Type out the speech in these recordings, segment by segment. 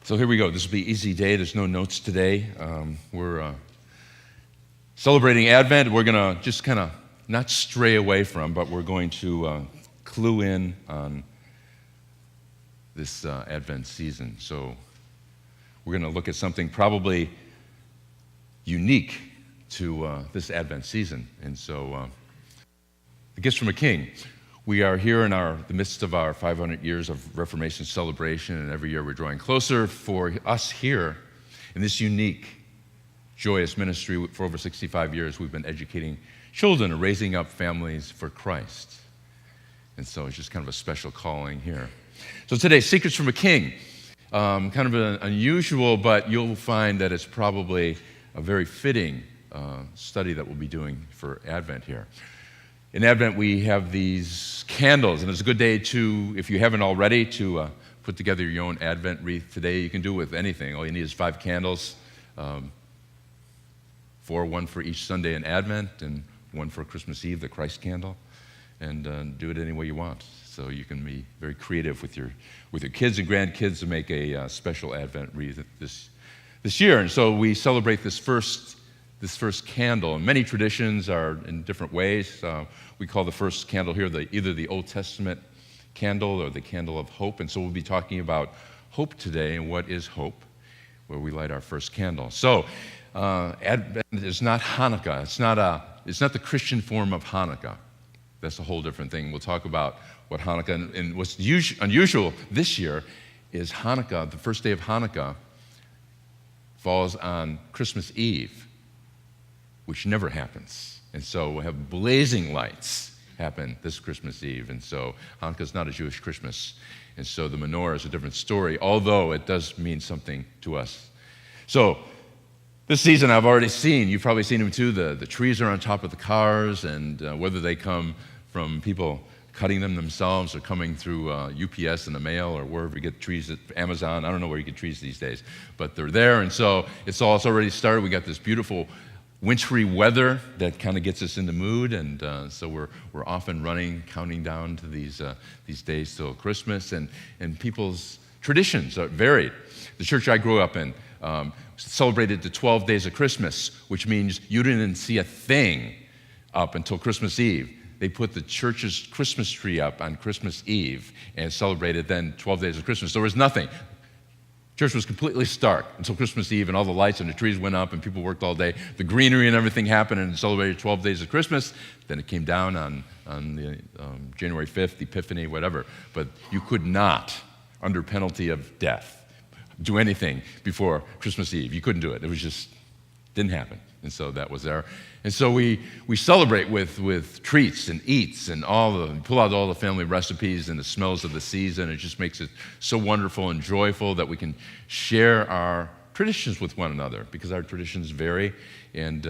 So here we go. This will be an easy day. There's no notes today. We're celebrating Advent. We're going to just kind of not stray away from, but we're going to clue in on this Advent season. So we're going to look at something probably unique to this Advent season. And so the gifts from a king. We are here in the midst of our 500 years of Reformation celebration, and every year we're drawing closer. For us here in this unique, joyous ministry for over 65 years, we've been educating children and raising up families for Christ. And so it's just kind of a special calling here. So today, Secrets from a King. Kind of an unusual, but you'll find that it's probably a very fitting study that we'll be doing for Advent here. In Advent, we have these candles, and it's a good day to, if you haven't already, to put together your own Advent wreath today. You can do it with anything. All you need is 5 candles, 1 for each Sunday in Advent, and 1 for Christmas Eve, the Christ candle, and do it any way you want. So you can be very creative with your kids and grandkids to make a special Advent wreath this year. And so we celebrate this first candle. And many traditions are in different ways. We call the first candle here either the Old Testament candle or the candle of hope. And so we'll be talking about hope today and what is hope, where we light our first candle. So Advent is not Hanukkah. It's not the Christian form of Hanukkah. That's a whole different thing. We'll talk about what Hanukkah, and what's unusual this year is Hanukkah, the first day of Hanukkah, falls on Christmas Eve, which never happens. And so we'll have blazing lights happen this Christmas Eve. And so Hanukkah is not a Jewish Christmas. And so the menorah is a different story, although it does mean something to us. So this season I've already seen, you've probably seen them too, the trees are on top of the cars, and whether they come from people cutting them themselves or coming through UPS in the mail or wherever you get trees at Amazon. I don't know where you get trees these days, but they're there. And so it's already started. We got this beautiful wintry weather that kind of gets us in the mood, and so we're off and running, counting down to these days till Christmas, and people's traditions are varied. The church I grew up in celebrated the 12 days of Christmas, which means you didn't see a thing up until Christmas Eve. They put the church's Christmas tree up on Christmas Eve and celebrated then 12 days of Christmas. There was nothing. Church was completely stark until Christmas Eve, and all the lights and the trees went up, and people worked all day. The greenery and everything happened, and celebrated 12 days of Christmas. Then it came down on the January 5th, Epiphany, whatever. But you could not, under penalty of death, do anything before Christmas Eve. You couldn't do it. It was just, didn't happen. And so that was there. And so we celebrate with treats and eats and pull out all the family recipes and the smells of the season. It just makes it so wonderful and joyful that we can share our traditions with one another, because our traditions vary, and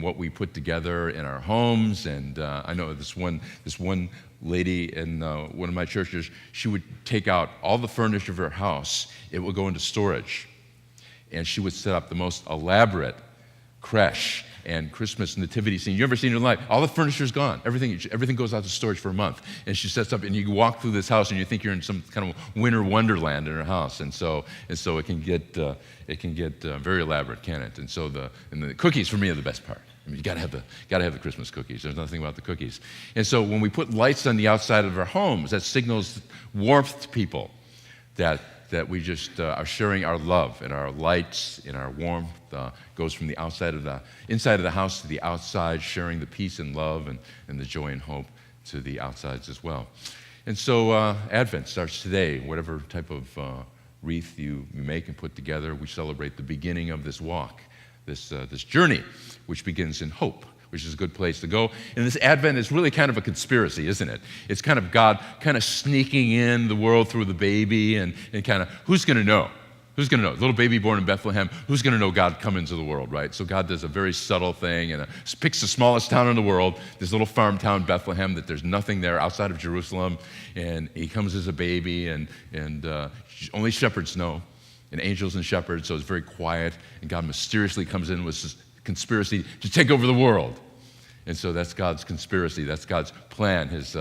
what we put together in our homes. And I know this one lady in one of my churches, she would take out all the furniture of her house. It would go into storage, and she would set up the most elaborate creche and Christmas nativity scene you ever seen in your life. All the furniture's gone. Everything goes out to storage for a month. And she sets up, and you walk through this house, and you think you're in some kind of winter wonderland in her house. And so it can get very elaborate, can it? And so the cookies for me are the best part. I mean, you gotta have the Christmas cookies. There's nothing about the cookies. And so when we put lights on the outside of our homes, that signals warmth to people, that we just are sharing our love, and our lights and our warmth goes from the inside of the house to the outside, sharing the peace and love and the joy and hope to the outsides as well. And so Advent starts today. Whatever type of wreath you make and put together, we celebrate the beginning of this walk, this journey, which begins in hope, which is a good place to go. And this Advent is really kind of a conspiracy, isn't it? It's kind of God kind of sneaking in the world through the baby, and kind of, who's going to know? Who's going to know? Little baby born in Bethlehem, who's going to know God come into the world, right? So God does a very subtle thing, and picks the smallest town in the world, this little farm town, Bethlehem, that there's nothing there outside of Jerusalem, and he comes as a baby, and only shepherds know, and angels and shepherds, so it's very quiet, and God mysteriously comes in with this conspiracy to take over the world. And so that's God's conspiracy. That's God's plan, his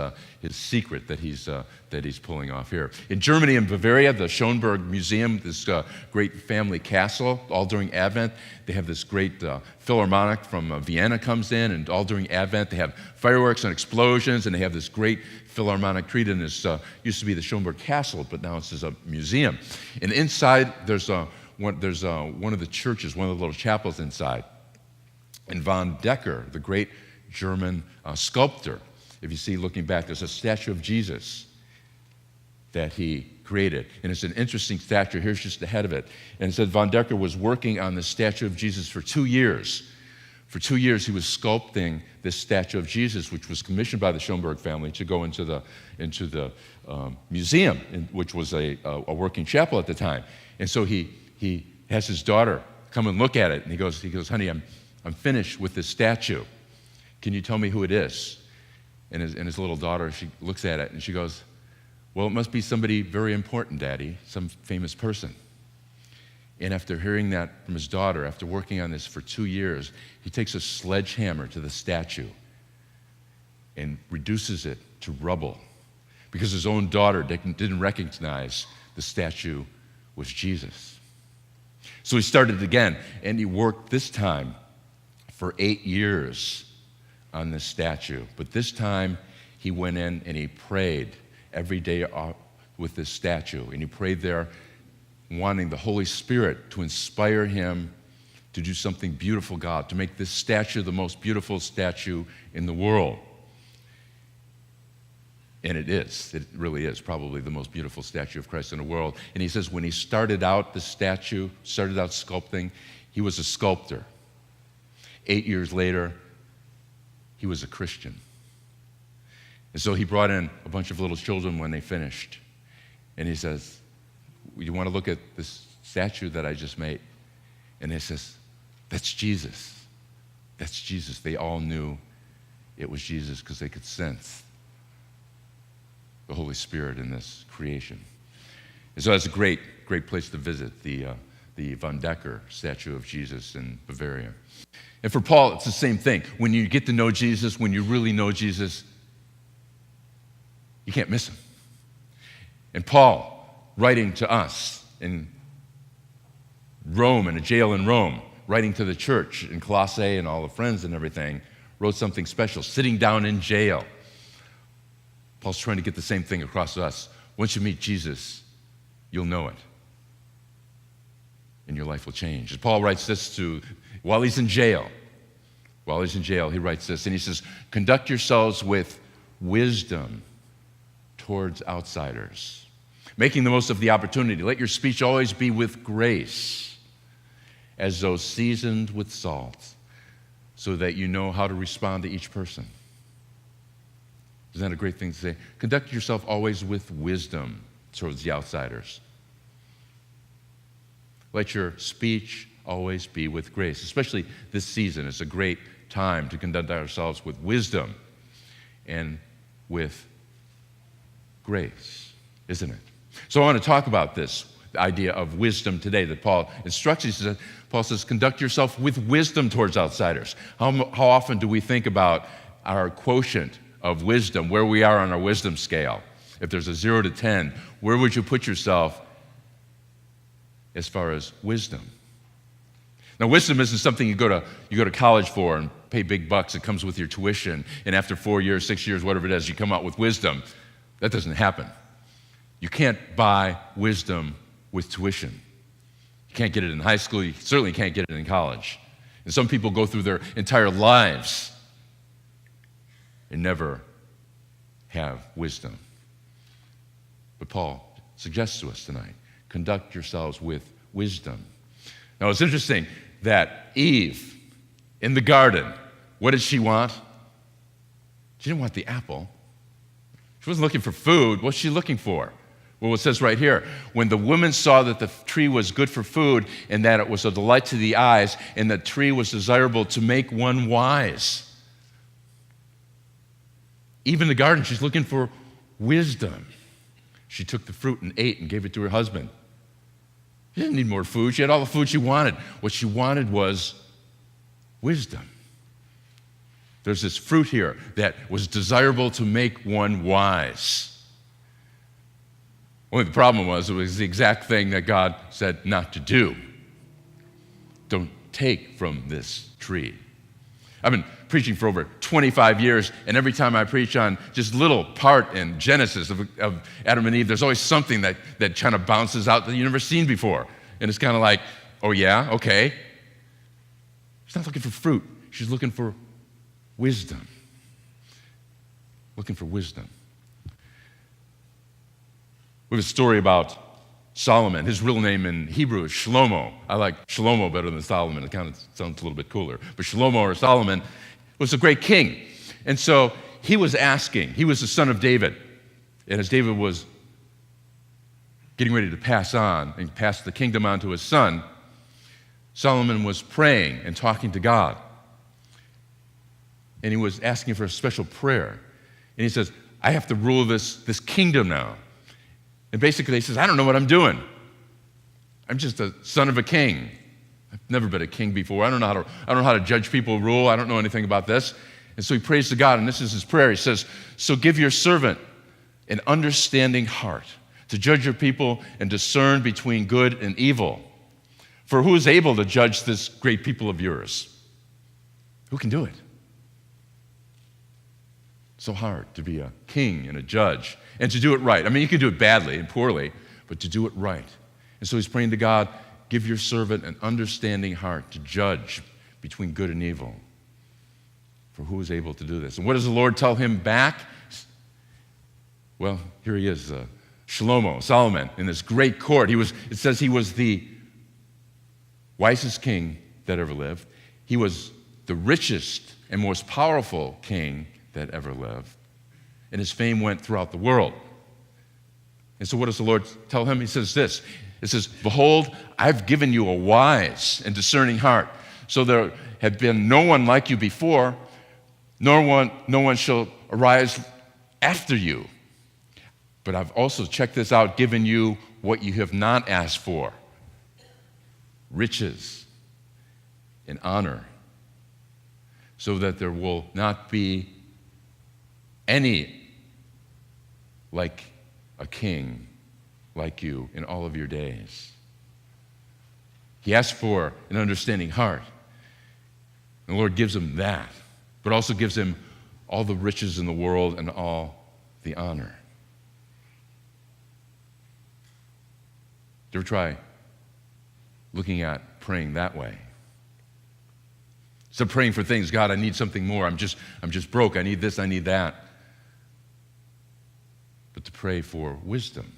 secret that he's pulling off here. In Germany and Bavaria, the Schönberg Museum, this great family castle, all during Advent, they have this great philharmonic from Vienna comes in, and all during Advent they have fireworks and explosions, and they have this great philharmonic treat, and this used to be the Schönberg Castle, but now it's just a museum. And inside there's one of the churches, one of the little chapels inside. And von Decker, the great German sculptor, if you see looking back, there's a statue of Jesus that he created. And it's an interesting statue. Here's just the head of it. And it said von Decker was working on the statue of Jesus for 2 years. For 2 years, he was sculpting this statue of Jesus, which was commissioned by the Schönberg family to go into the museum, which was a working chapel at the time. And so he has his daughter come and look at it, and he goes, honey, I'm finished with this statue. Can you tell me who it is? And his little daughter, she looks at it and she goes, well, it must be somebody very important, Daddy, some famous person. And after hearing that from his daughter, after working on this for 2 years, he takes a sledgehammer to the statue and reduces it to rubble because his own daughter didn't recognize the statue was Jesus. So he started again, and he worked this time for 8 years on this statue. But this time, he went in and he prayed every day with this statue. And he prayed there, wanting the Holy Spirit to inspire him to do something beautiful, God, to make this statue the most beautiful statue in the world. And it is. It really is probably the most beautiful statue of Christ in the world. And he says when he started out sculpting, he was a sculptor. 8 years later, he was a Christian. And so he brought in a bunch of little children when they finished. And he says, you want to look at this statue that I just made? And he says, that's Jesus. That's Jesus. They all knew it was Jesus because they could sense the Holy Spirit in this creation. And so that's a great place to visit, the von Decker statue of Jesus in Bavaria. And for Paul, it's the same thing. When you get to know Jesus, when you really know Jesus, you can't miss him. And Paul, writing to us in Rome, in a jail in Rome, writing to the church in Colossae and all the friends and everything, wrote something special, sitting down in jail. Paul's trying to get the same thing across to us. Once you meet Jesus, you'll know it. And your life will change. As Paul writes this while he's in jail, he writes this, and he says, conduct yourselves with wisdom towards outsiders, making the most of the opportunity. Let your speech always be with grace, as though seasoned with salt, so that you know how to respond to each person. Isn't that a great thing to say? Conduct yourself always with wisdom towards the outsiders. Let your speech always be with grace, especially this season. It's a great time to conduct ourselves with wisdom and with grace, isn't it? So I want to talk about this, the idea of wisdom today that Paul instructs us. Paul says, conduct yourself with wisdom towards outsiders. How often do we think about our quotient of wisdom, where we are on our wisdom scale? If there's a 0 to 10, where would you put yourself as far as wisdom? Now, wisdom isn't something you go to college for and pay big bucks. It comes with your tuition, and after 4 years, 6 years, whatever it is, you come out with wisdom. That doesn't happen. You can't buy wisdom with tuition. You can't get it in high school. You certainly can't get it in college. And some people go through their entire lives and never have wisdom. But Paul suggests to us tonight, conduct yourselves with wisdom. Now, it's interesting that Eve, in the garden, what did she want? She didn't want the apple. She wasn't looking for food. What's she looking for? Well, it says right here, when the woman saw that the tree was good for food and that it was a delight to the eyes and the tree was desirable to make one wise. Even in the garden, she's looking for wisdom. She took the fruit and ate and gave it to her husband. She didn't need more food. She had all the food she wanted. What she wanted was wisdom. there's this fruit here that was desirable to make one wise. Only the problem was, it was the exact thing that God said not to do. Don't take from this tree. I've been preaching for over 25 years, and every time I preach on just little part in Genesis of Adam and Eve, there's always something that kind of bounces out that you've never seen before. And it's kind of like, oh yeah, okay. She's not looking for fruit. She's looking for wisdom. Looking for wisdom. We have a story about Solomon. His real name in Hebrew is Shlomo. I like Shlomo better than Solomon. It kind of sounds a little bit cooler. But Shlomo or Solomon was a great king. And so he was asking, he was the son of David. And as David was getting ready to pass on and pass the kingdom on to his son, Solomon was praying and talking to God. And he was asking for a special prayer. And he says, I have to rule this kingdom now. And basically he says, I don't know what I'm doing. I'm just a son of a king. I've never been a king before. I don't know how to judge people, rule. I don't know anything about this. And so he prays to God, and this is his prayer. He says, so give your servant an understanding heart to judge your people and discern between good and evil. For who is able to judge this great people of yours? Who can do it? So hard to be a king and a judge and to do it right. I mean, you can do it badly and poorly, but to do it right. And so he's praying to God, give your servant an understanding heart to judge between good and evil. For who is able to do this? And what does the Lord tell him back? Well, here he is, Shlomo, Solomon, in this great court. It says he was the wisest king that ever lived. He was the richest and most powerful king that ever lived. And his fame went throughout the world. And so what does the Lord tell him? He says this. It says, behold, I've given you a wise and discerning heart. So there had been no one like you before, no one shall arise after you. But I've also, check this out, given you what you have not asked for. Riches and honor. So that there will not be any like a king like you in all of your days. He asked for an understanding heart. And the Lord gives him that, but also gives him all the riches in the world and all the honor. Do you ever try looking at praying that way? So praying for things, God, I need something more. I'm just broke. I need this, I need that. But to pray for wisdom.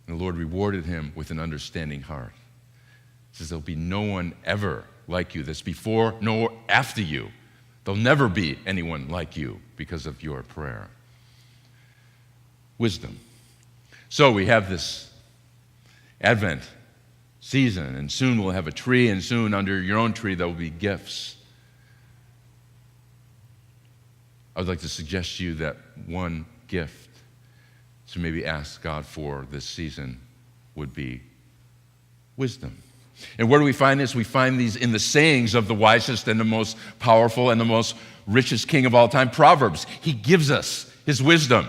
And the Lord rewarded him with an understanding heart. He says, there'll be no one ever like you. That's before nor after you. There'll never be anyone like you because of your prayer. Wisdom. So we have this Advent season, and soon we'll have a tree, and soon under your own tree there will be gifts. I would like to suggest to you that one gift to maybe ask God for this season would be wisdom. And where do we find this? We find these in the sayings of the wisest and the most powerful and the most richest king of all time, Proverbs. He gives us his wisdom.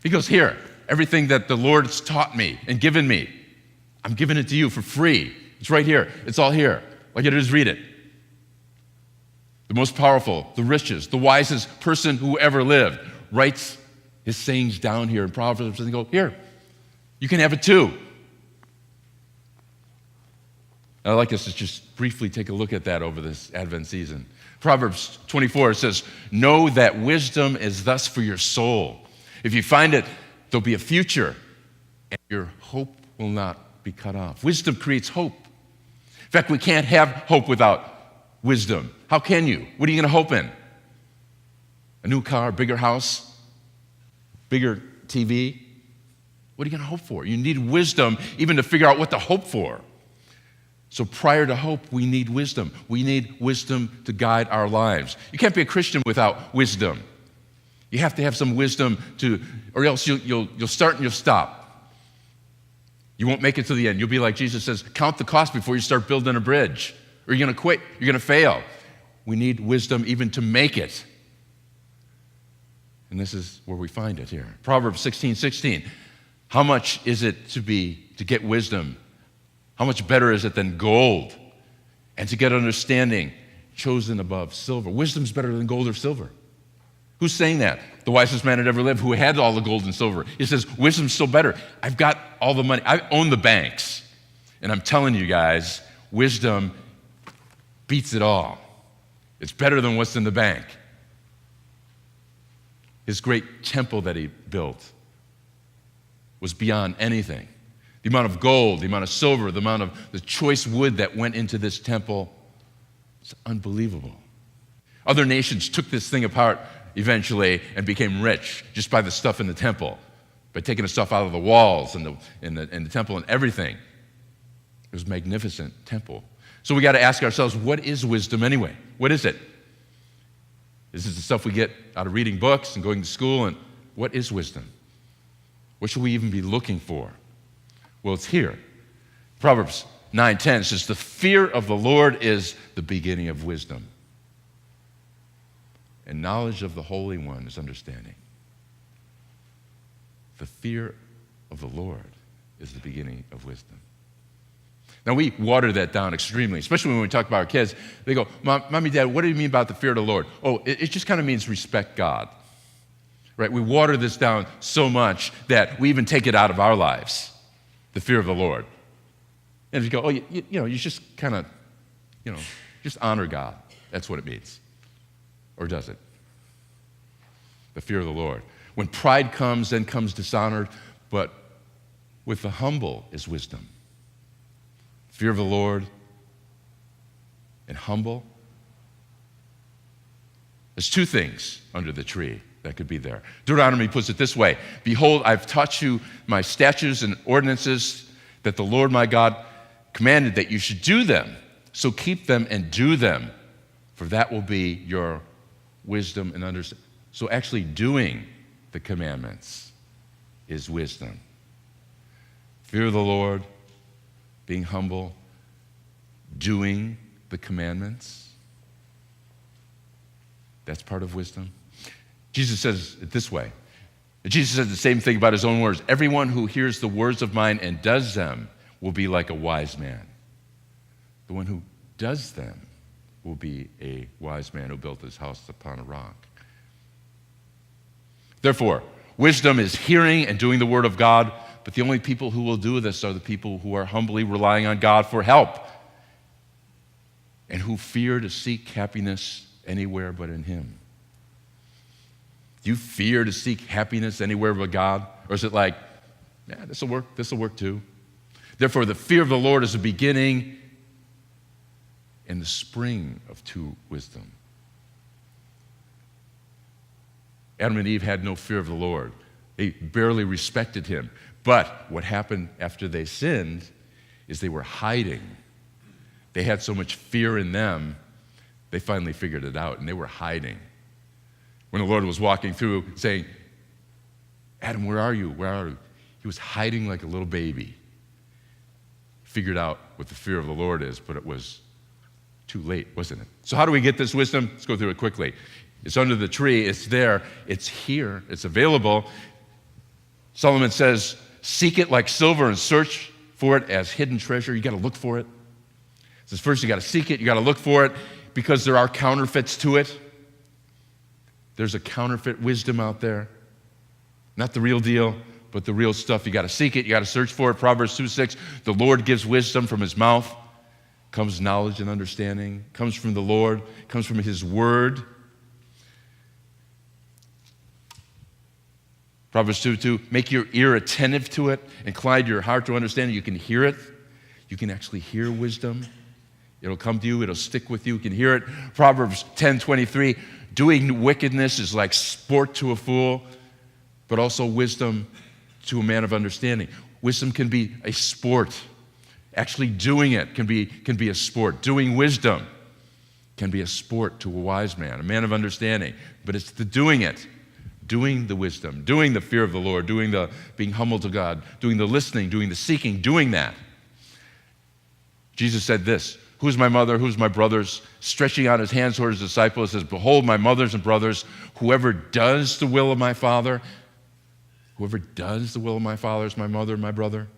He goes, here, everything that the Lord's taught me and given me, I'm giving it to you for free. It's right here. It's all here. All you got to do is read it. The most powerful, the richest, the wisest person who ever lived writes his sayings down here in Proverbs and go, here, you can have it too. I'd like us to just briefly take a look at that over this Advent season. Proverbs 24 says, know that wisdom is thus for your soul. If you find it, there'll be a future, and your hope will not be cut off. Wisdom creates hope. In fact, we can't have hope without wisdom. How can you? What are you going to hope in? A new car, bigger house, bigger TV? What are you going to hope for? You need wisdom even to figure out what to hope for. So prior to hope, we need wisdom. We need wisdom to guide our lives. You can't be a Christian without wisdom. You have to have some wisdom or else you'll start and you'll stop. You won't make it to the end. You'll be like Jesus says, count the cost before you start building a bridge. Or you're going to quit. You're going to fail. we need wisdom even to make it. And this is where we find it here. Proverbs 16:16. How much is it to get wisdom? How much better is it than gold? And to get understanding, chosen above silver. Wisdom's better than gold or silver. Who's saying that? The wisest man that ever lived, who had all the gold and silver. He says, wisdom's still better. I've got all the money. I own the banks. And I'm telling you guys, wisdom beats it all. It's better than what's in the bank. His great temple that he built was beyond anything. The amount of gold, the amount of silver, the amount of the choice wood that went into this temple, it's unbelievable. Other nations took this thing apart eventually and became rich just by the stuff in the temple, by taking the stuff out of the walls and the temple and everything. It was a magnificent temple. So we got to ask ourselves, what is wisdom anyway? What is it? This is the stuff we get out of reading books and going to school, and what is wisdom? What should we even be looking for? Well, it's here. Proverbs 9:10 says, the fear of the Lord is the beginning of wisdom, and knowledge of the Holy One is understanding. The fear of the Lord is the beginning of wisdom. Now, we water that down extremely, especially when we talk about our kids. They go, Mommy, Dad, what do you mean about the fear of the Lord? Oh, it just kind of means respect God. Right? We water this down so much that we even take it out of our lives, the fear of the Lord. And you go, oh, you just kind of, just honor God. That's what it means. Or does it? The fear of the Lord. When pride comes, then comes dishonor, but with the humble is wisdom. Fear of the Lord and humble. There's two things under the tree that could be there. Deuteronomy puts it this way: behold, I've taught you my statutes and ordinances that the Lord my God commanded that you should do them. So keep them and do them, for that will be your wisdom and understanding. So actually doing the commandments is wisdom. Fear of the Lord, being humble, doing the commandments. That's part of wisdom. Jesus says it this way. Jesus said the same thing about his own words. Everyone who hears the words of mine and does them will be like a wise man. The one who does them will be a wise man who built his house upon a rock. Therefore, wisdom is hearing and doing the word of God, but the only people who will do this are the people who are humbly relying on God for help and who fear to seek happiness anywhere but in Him. Do you fear to seek happiness anywhere but God? Or is it like, yeah, this will work too? Therefore, the fear of the Lord is the beginning and the spring of true wisdom. Adam and Eve had no fear of the Lord. They barely respected Him. But what happened after they sinned is they were hiding. They had so much fear in them, they finally figured it out, and they were hiding. When the Lord was walking through saying, Adam, where are you? Where are you? He was hiding like a little baby. Figured out what the fear of the Lord is, but it was too late, wasn't it? So how do we get this wisdom? Let's go through it quickly. It's under the tree. It's there. It's here. It's available. Solomon says, seek it like silver and search for it as hidden treasure. You got to look for it. It says first you got to seek it. You got to look for it because there are counterfeits to it. There's a counterfeit wisdom out there. Not the real deal, but the real stuff. You got to seek it. You got to search for it. Proverbs 2:6, the Lord gives wisdom. From His mouth comes knowledge and understanding. Comes from the Lord. Comes from His word. Proverbs 2:2, make your ear attentive to it, incline your heart to understand it. You can hear it. You can actually hear wisdom. It'll come to you. It'll stick with you. You can hear it. Proverbs 10:23, doing wickedness is like sport to a fool, but also wisdom to a man of understanding. Wisdom can be a sport. Actually doing it can be a sport. Doing wisdom can be a sport to a wise man, a man of understanding. But it's the doing it. Doing the wisdom, doing the fear of the Lord, doing the being humble to God, doing the listening, doing the seeking, doing that. Jesus said this, who's my mother, who's my brothers, stretching out his hands toward his disciples, says, behold, my mothers and brothers, whoever does the will of my Father, whoever does the will of my Father is my mother and my brother.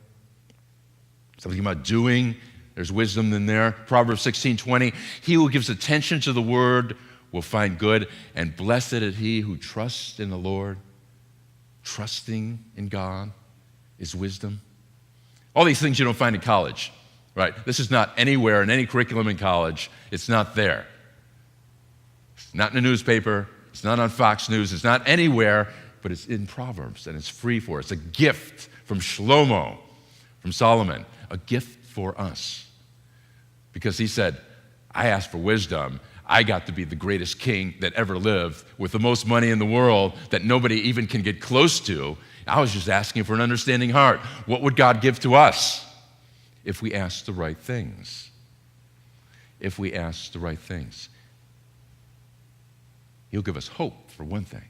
Something about doing, there's wisdom in there. Proverbs 16:20, he who gives attention to the word will find good, and blessed is he who trusts in the Lord. Trusting in God is wisdom. All these things you don't find in college, right? This is not anywhere in any curriculum in college. It's not there. It's not in a newspaper. It's not on Fox News. It's not anywhere, but it's in Proverbs, and it's free for us. It's a gift from Shlomo, from Solomon, a gift for us. Because he said, I asked for wisdom. I got to be the greatest king that ever lived with the most money in the world that nobody even can get close to. I was just asking for an understanding heart. What would God give to us if we asked the right things? If we asked the right things. He'll give us hope, for one thing.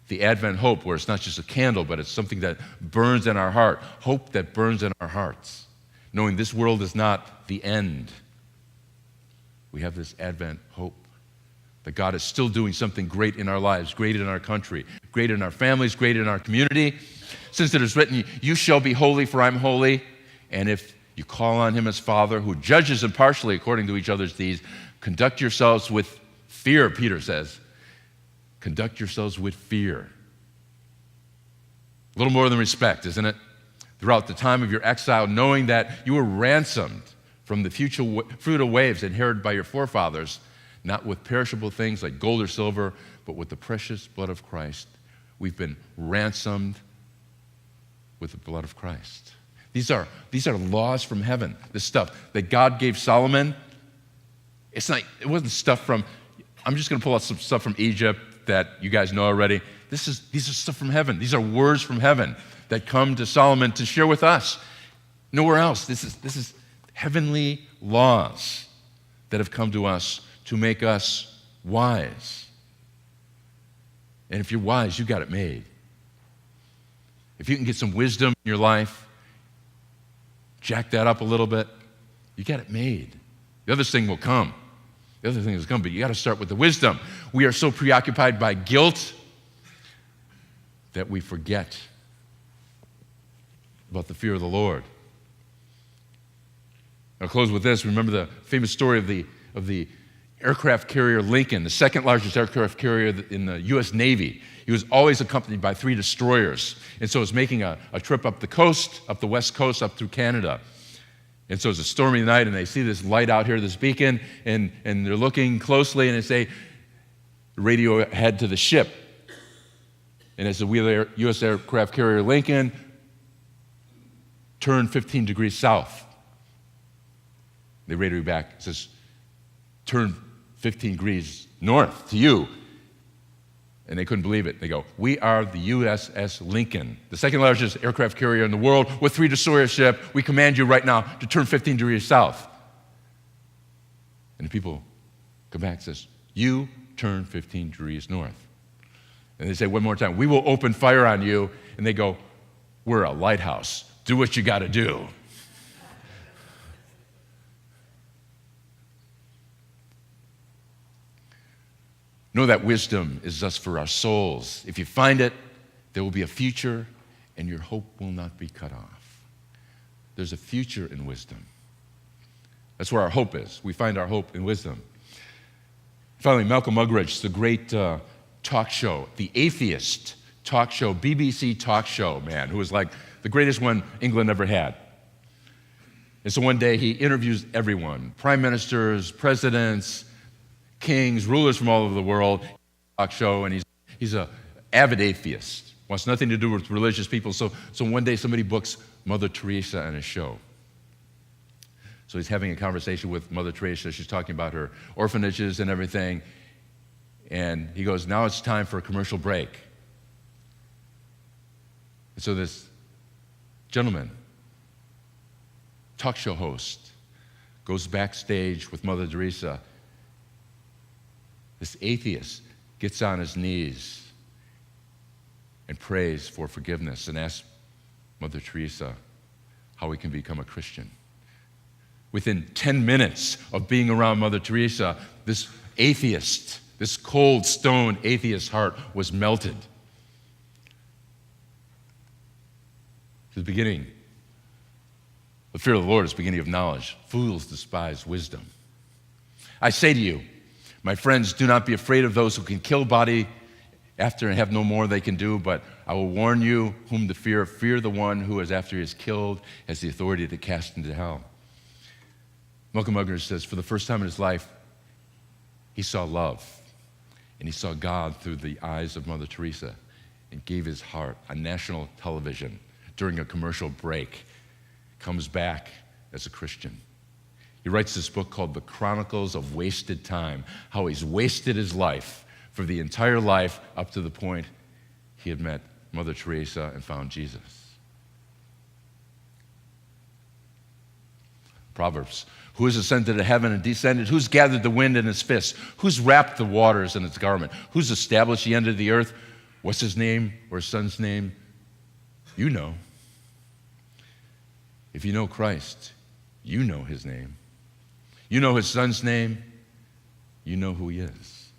The Advent hope, where it's not just a candle, but it's something that burns in our heart. Hope that burns in our hearts. Knowing this world is not the end. We have this Advent hope that God is still doing something great in our lives, great in our country, great in our families, great in our community. Since it is written, you shall be holy, for I'm holy. And if you call on him as Father, who judges impartially according to each other's deeds, conduct yourselves with fear, Peter says. Conduct yourselves with fear. A little more than respect, isn't it? Throughout the time of your exile, knowing that you were ransomed from the future fruit of waves inherited by your forefathers, not with perishable things like gold or silver, but with the precious blood of Christ. We've been ransomed with the blood of Christ. These are laws from heaven. This stuff that God gave Solomon, it wasn't stuff from, I'm just going to pull out some stuff from Egypt that you guys know already. These are stuff from heaven. These are words from heaven that come to Solomon to share with us. Nowhere else. This is heavenly laws that have come to us to make us wise. And if you're wise, you got it made. If you can get some wisdom in your life, jack that up a little bit, you got it made. The other thing will come. The other thing is come, but you got to start with the wisdom. We are so preoccupied by guilt that we forget about the fear of the Lord. I'll close with this. Remember the famous story of the aircraft carrier Lincoln, the second largest aircraft carrier in the U.S. Navy. He was always accompanied by 3 destroyers. And so he was making a trip up the coast, up the west coast, up through Canada. And so it's a stormy night, and they see this light out here, this beacon, and they're looking closely, and they say, radio head to the ship. And it's the U.S. aircraft carrier Lincoln, turn 15 degrees south. They radio back, it says, turn 15 degrees north to you. And they couldn't believe it. They go, we are the USS Lincoln, the second largest aircraft carrier in the world with 3 destroyer ship. We command you right now to turn 15 degrees south. And the people come back and says, you turn 15 degrees north. And they say one more time, we will open fire on you. And they go, we're a lighthouse. Do what you got to do. Know that wisdom is thus for our souls. If you find it, there will be a future, and your hope will not be cut off. There's a future in wisdom. That's where our hope is. We find our hope in wisdom. Finally, Malcolm Muggeridge, the great talk show, the atheist talk show, BBC talk show man, who was like the greatest one England ever had. And so one day he interviews everyone, prime ministers, presidents, kings, rulers from all over the world, talk show, and he's an avid atheist, wants nothing to do with religious people. So one day somebody books Mother Teresa on his show. So he's having a conversation with Mother Teresa. She's talking about her orphanages and everything. And he goes, now it's time for a commercial break. And so this gentleman, talk show host, goes backstage with Mother Teresa. This atheist gets on his knees and prays for forgiveness and asks Mother Teresa how he can become a Christian. Within 10 minutes of being around Mother Teresa, this atheist, this cold stone atheist heart was melted. The beginning, the fear of the Lord is the beginning of knowledge. Fools despise wisdom. I say to you, my friends, do not be afraid of those who can kill body after and have no more they can do, but I will warn you whom to fear. Fear the one who, as after he is killed, has the authority to cast into hell. Malcolm Mugner says, for the first time in his life, he saw love, and he saw God through the eyes of Mother Teresa, and gave his heart on national television during a commercial break, comes back as a Christian. He writes this book called The Chronicles of Wasted Time, how he's wasted his life for the entire life up to the point he had met Mother Teresa and found Jesus. Proverbs, who has ascended to heaven and descended? Who's gathered the wind in his fist? Who's wrapped the waters in its garment? Who's established the end of the earth? What's his name or his son's name? You know. If you know Christ, you know his name. You know his son's name. You know who he is.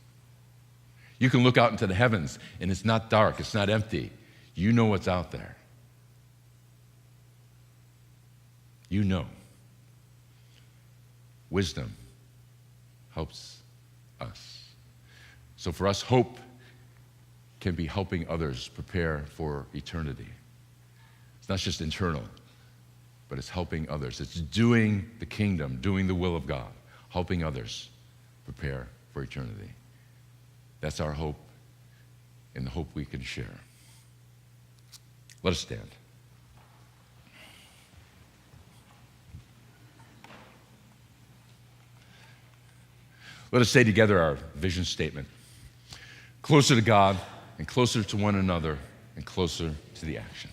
You can look out into the heavens, and it's not dark. It's not empty. You know what's out there. You know. Wisdom helps us. So for us, hope can be helping others prepare for eternity. It's not just internal, but it's helping others. It's doing the kingdom, doing the will of God, helping others prepare for eternity. That's our hope and the hope we can share. Let us stand. Let us say together our vision statement. Closer to God and closer to one another and closer to the action.